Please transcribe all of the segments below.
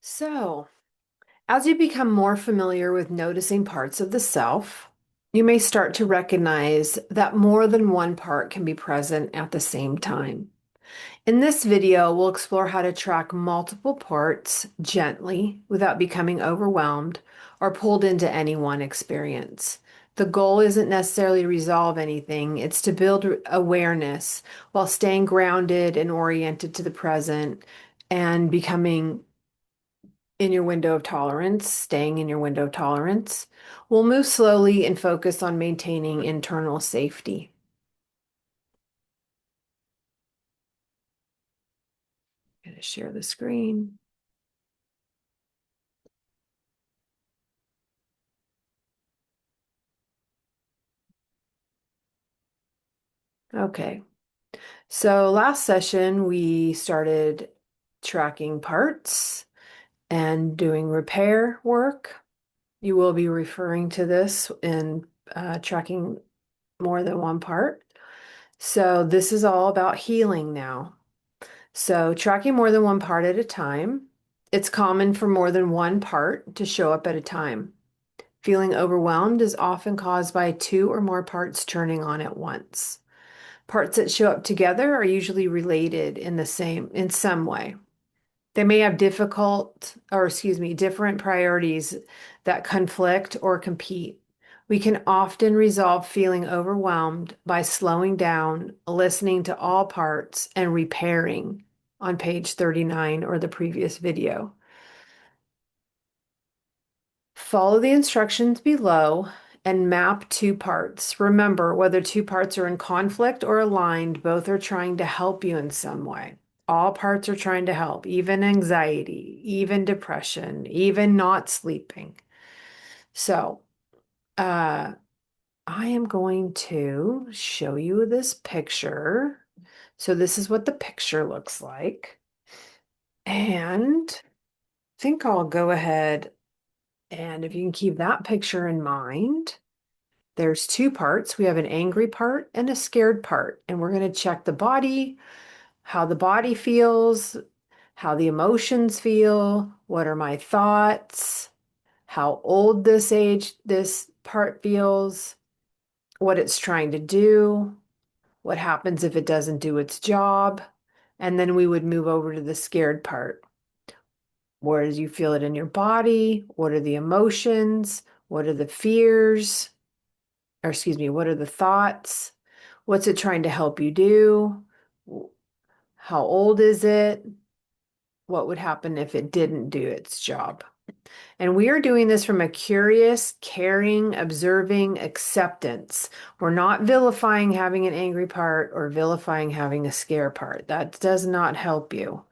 So, as you become more familiar with noticing parts of the self, you may start to recognize that more than one part can be present at the same time. In this video, we'll explore how to track multiple parts gently without becoming overwhelmed or pulled into any one experience. The goal isn't necessarily to resolve anything, it's to build awareness while staying grounded and oriented to the present and becoming in your window of tolerance, staying in your window of tolerance. We'll move slowly and focus on maintaining internal safety. I'm going to share the screen. Okay, so last session we started tracking parts and doing repair work. You will be referring to this in tracking more than one part. So this is all about healing now. So tracking more than one part at a time. It's common for more than one part to show up at a time. Feeling overwhelmed is often caused by two or more parts turning on at once. Parts that show up together are usually related in some way. They may have different priorities that conflict or compete. We can often resolve feeling overwhelmed by slowing down, listening to all parts, and repairing on page 39 or the previous video. Follow the instructions below and map two parts. Remember, whether two parts are in conflict or aligned, both are trying to help you in some way. All parts are trying to help, even anxiety, even depression, even not sleeping. So, I am going to show you this picture. So this is what the picture looks like. And I think I'll go ahead and if you can keep that picture in mind, there's two parts. We have an angry part and a scared part. And we're going to check the body, how the body feels, how the emotions feel, what are my thoughts, how old this part feels, what it's trying to do, what happens if it doesn't do its job. And then we would move over to the scared part. Where do you feel it in your body? What are the emotions? What are the fears? Or excuse me, what are the thoughts? What's it trying to help you do? How old is it? What would happen if it didn't do its job? And we are doing this from a curious, caring, observing acceptance. We're not vilifying having an angry part or vilifying having a scare part. That does not help you.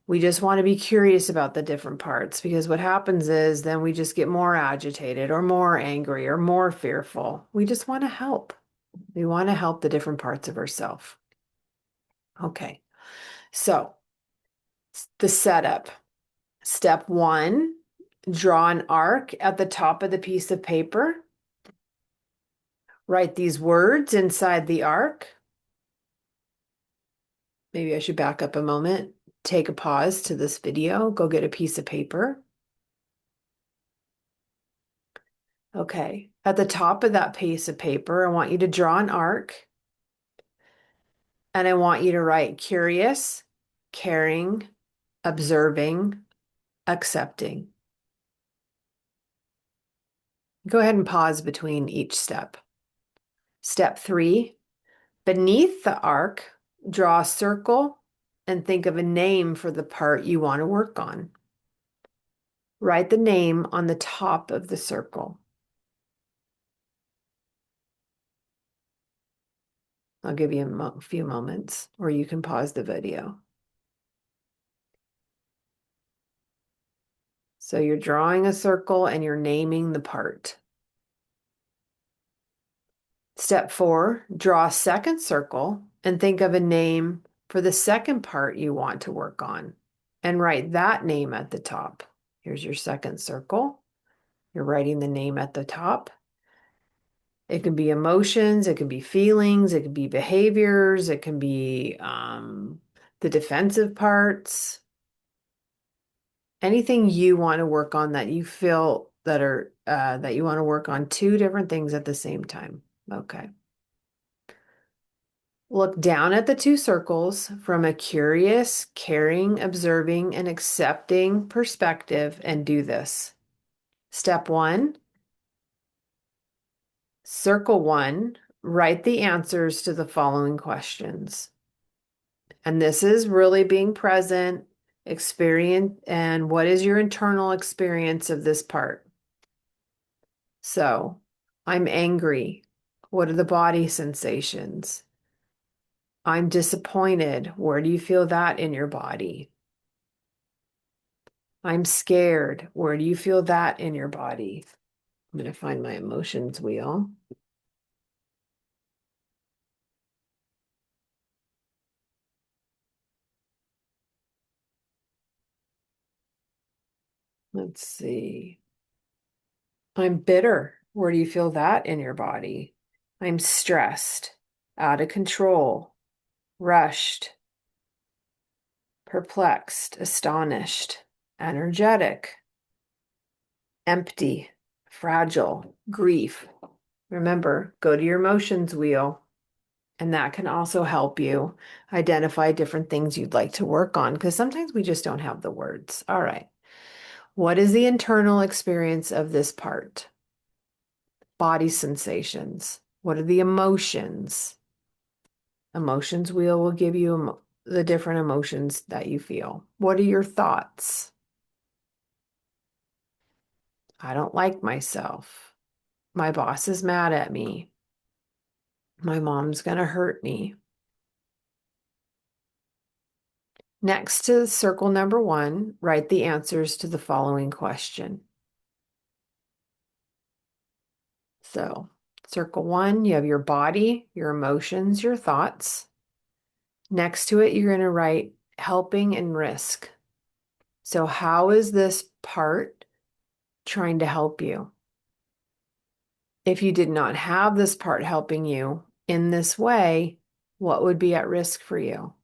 We just want to be curious about the different parts because what happens is then we just get more agitated or more angry or more fearful. We just want to help. We want to help the different parts of ourselves. Okay, so the setup. Step one, draw an arc at the top of the piece of paper. Write these words inside the arc. Maybe I should back up a moment. Take a pause to this video. Go get a piece of paper. Okay, at the top of that piece of paper, I want you to draw an arc. And I want you to write curious, caring, observing, accepting. Go ahead and pause between each step. Step 3, beneath the arc, draw a circle and think of a name for the part you want to work on. Write the name on the top of the circle. I'll give you a few moments, or you can pause the video. So you're drawing a circle and you're naming the part. Step 4, draw a second circle and think of a name for the second part you want to work on and write that name at the top. Here's your second circle. You're writing the name at the top. It can be emotions, it can be feelings, it can be behaviors, it can be the defensive parts. Anything you want to work on that you feel that you want to work on two different things at the same time. Okay. Look down at the two circles from a curious, caring, observing, and accepting perspective and do this. Step 1, circle 1, write the answers to the following questions. And this is really being present, experience, and what is your internal experience of this part? So, I'm angry. What are the body sensations? I'm disappointed. Where do you feel that in your body? I'm scared. Where do you feel that in your body? I'm going to find my emotions wheel. Let's see. I'm bitter. Where do you feel that in your body? I'm stressed, out of control, rushed, perplexed, astonished, energetic, empty, fragile, grief. Remember, go to your emotions wheel, and that can also help you identify different things you'd like to work on because sometimes we just don't have the words. All right. What is the internal experience of this part? Body sensations. What are the emotions? Emotions wheel will give you the different emotions that you feel. What are your thoughts? I don't like myself. My boss is mad at me. My mom's going to hurt me. Next to circle number 1, write the answers to the following question. So, circle 1, you have your body, your emotions, your thoughts. Next to it, you're going to write helping and risk. So, how is this part trying to help you? If you did not have this part helping you in this way, what would be at risk for you?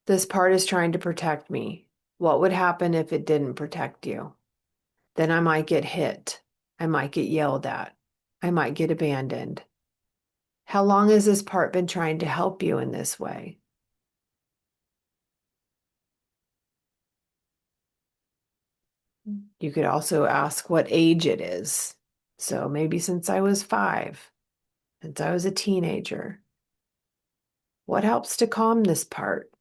This part is trying to protect me. What would happen if it didn't protect you? Then I might get hit. I might get yelled at. I might get abandoned. How long has this part been trying to help you in this way? You could also ask what age it is. So maybe since I was 5, since I was a teenager. What helps to calm this part?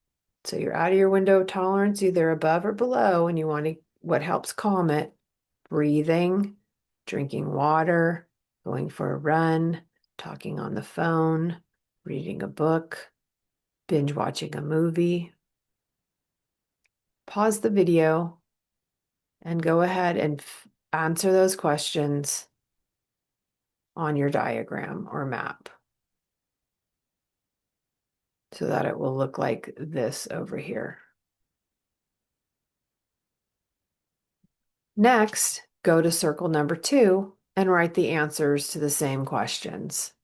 So you're out of your window of tolerance, either above or below, and you want to, what helps calm it? Breathing, drinking water, going for a run, talking on the phone, reading a book, binge watching a movie. Pause the video and go ahead and answer those questions on your diagram or map so that it will look like this over here. Next, go to circle number 2 and write the answers to the same questions.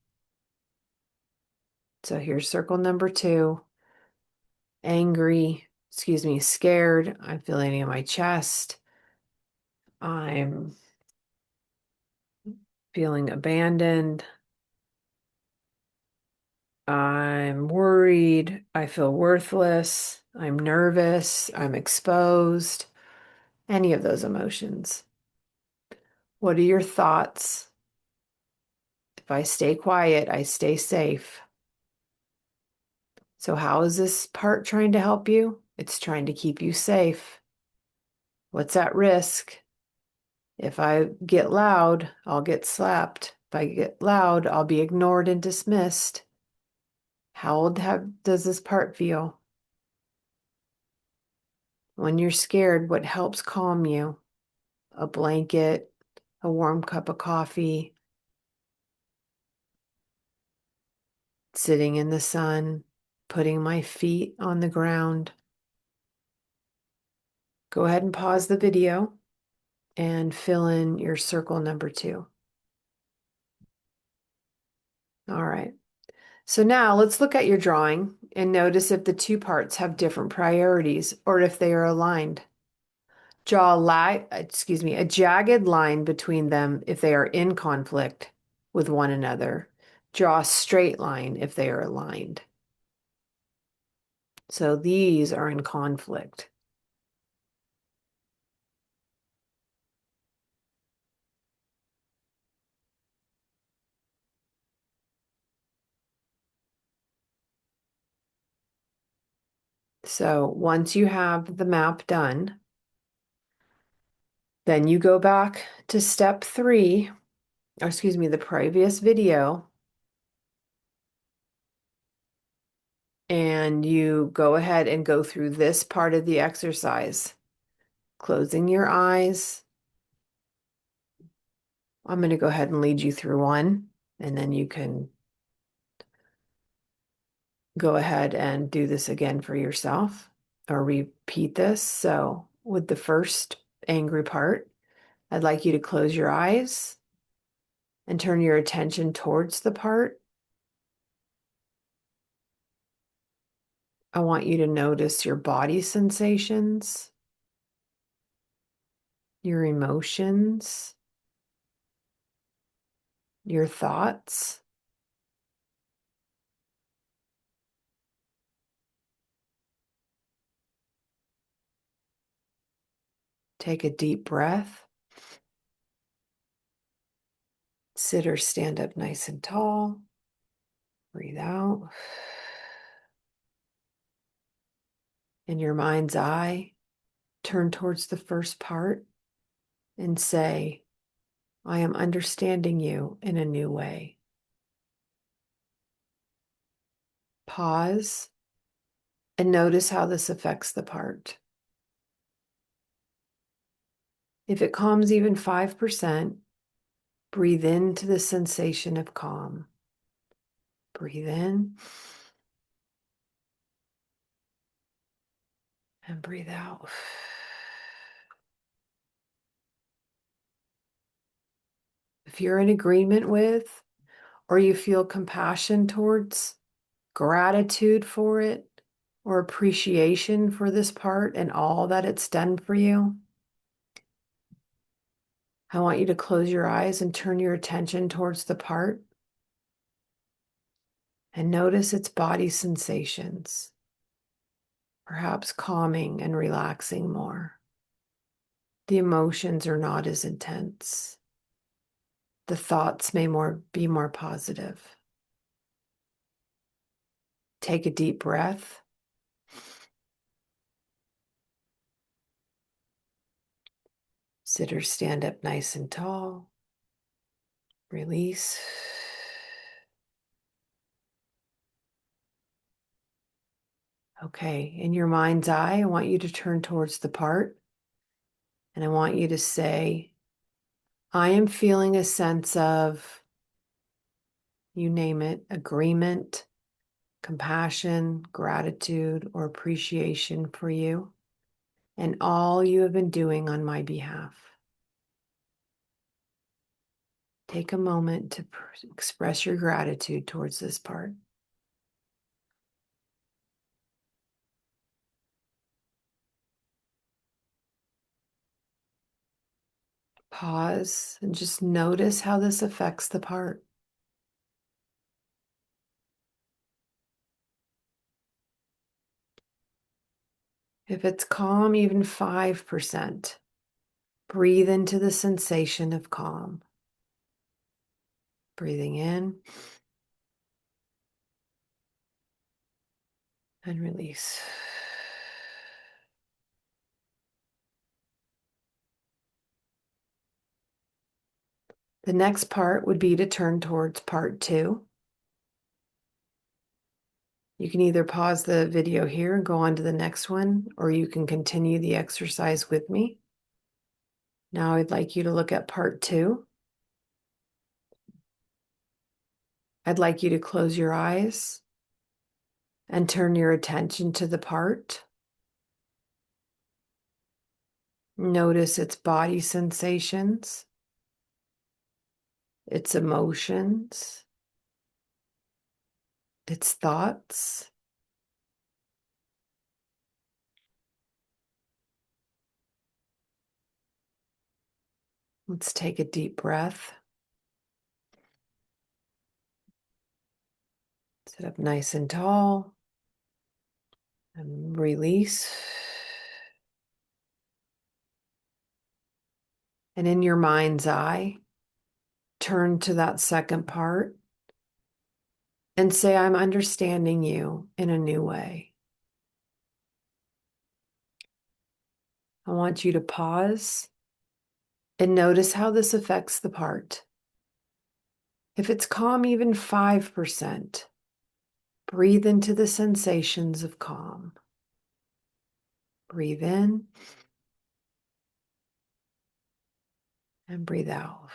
So here's circle number 2, scared. I'm feeling it in my chest. I'm feeling abandoned. I'm worried. I feel worthless. I'm nervous. I'm exposed. Any of those emotions. What are your thoughts? If I stay quiet, I stay safe. So how is this part trying to help you? It's trying to keep you safe. What's at risk? If I get loud, I'll get slapped. If I get loud, I'll be ignored and dismissed. How does this part feel? When you're scared, what helps calm you? A blanket, a warm cup of coffee, sitting in the sun, putting my feet on the ground. Go ahead and pause the video and fill in your circle number 2. All right. So now let's look at your drawing and notice if the two parts have different priorities or if they are aligned. Draw a jagged line between them if they are in conflict with one another. Draw a straight line if they are aligned. So these are in conflict. So once you have the map done, then you go back to step 3, or excuse me, the previous video, and you go ahead and go through this part of the exercise, closing your eyes. I'm going to go ahead and lead you through one, and then you can go ahead and do this again for yourself or repeat this. So with the first angry part, I'd like you to close your eyes and turn your attention towards the part. I want you to notice your body sensations, your emotions, your thoughts. Take a deep breath. Sit or stand up nice and tall. Breathe out. In your mind's eye, turn towards the first part and say, I am understanding you in a new way. Pause and notice how this affects the part. If it calms even 5%, breathe into the sensation of calm. Breathe in and breathe out. If you're in agreement with, or you feel compassion towards, gratitude for it, or appreciation for this part and all that it's done for you, I want you to close your eyes and turn your attention towards the part and notice its body sensations, perhaps calming and relaxing more. The emotions are not as intense. The thoughts may be more positive. Take a deep breath. Sit or stand up nice and tall. Release. Okay, in your mind's eye, I want you to turn towards the part and I want you to say, I am feeling a sense of, you name it, agreement, compassion, gratitude, or appreciation for you and all you have been doing on my behalf. Take a moment to express your gratitude towards this part. Pause and just notice how this affects the part. If it's calm, even 5%, breathe into the sensation of calm. Breathing in and release. The next part would be to turn towards part 2. You can either pause the video here and go on to the next one, or you can continue the exercise with me. Now I'd like you to look at part 2. I'd like you to close your eyes and turn your attention to the part. Notice its body sensations, its emotions, its thoughts. Let's take a deep breath. Sit up nice and tall and release. And in your mind's eye, turn to that second part and say, I'm understanding you in a new way. I want you to pause and notice how this affects the part. If it's calm, even 5%, breathe into the sensations of calm. Breathe in and breathe out.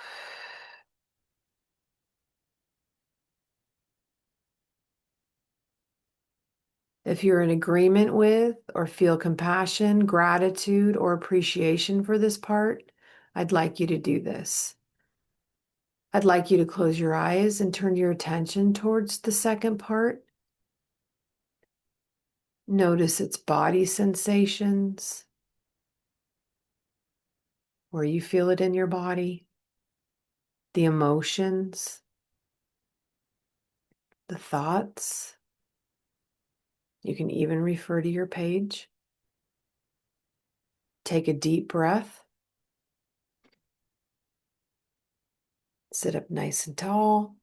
If you're in agreement with or feel compassion, gratitude, or appreciation for this part, I'd like you to do this. I'd like you to close your eyes and turn your attention towards the second part. Notice its body sensations, where you feel it in your body, the emotions, the thoughts. You can even refer to your page. Take a deep breath. Sit up nice and tall.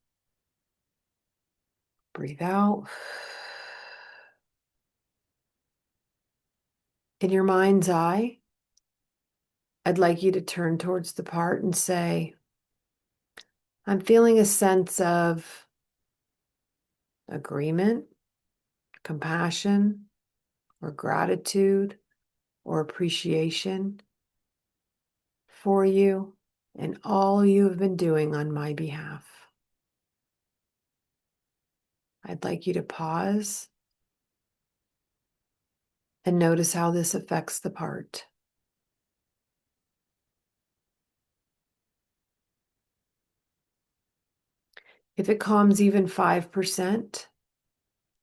Breathe out. In your mind's eye, I'd like you to turn towards the part and say, I'm feeling a sense of agreement, compassion, or gratitude, or appreciation for you and all you have been doing on my behalf. I'd like you to pause and notice how this affects the part. If it calms even 5%,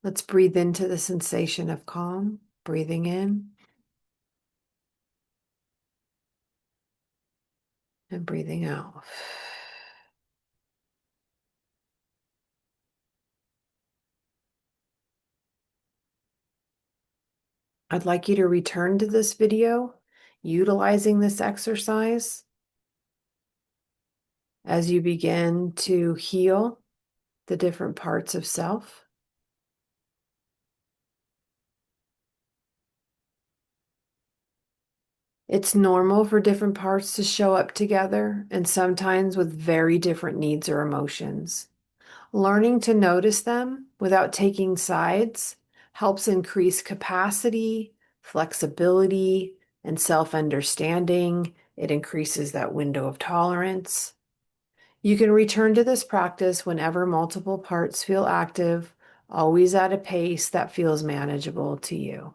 let's breathe into the sensation of calm, breathing in and breathing out. I'd like you to return to this video, utilizing this exercise as you begin to heal the different parts of self. It's normal for different parts to show up together and sometimes with very different needs or emotions. Learning to notice them without taking sides helps increase capacity, flexibility, and self-understanding. It increases that window of tolerance. You can return to this practice whenever multiple parts feel active, always at a pace that feels manageable to you.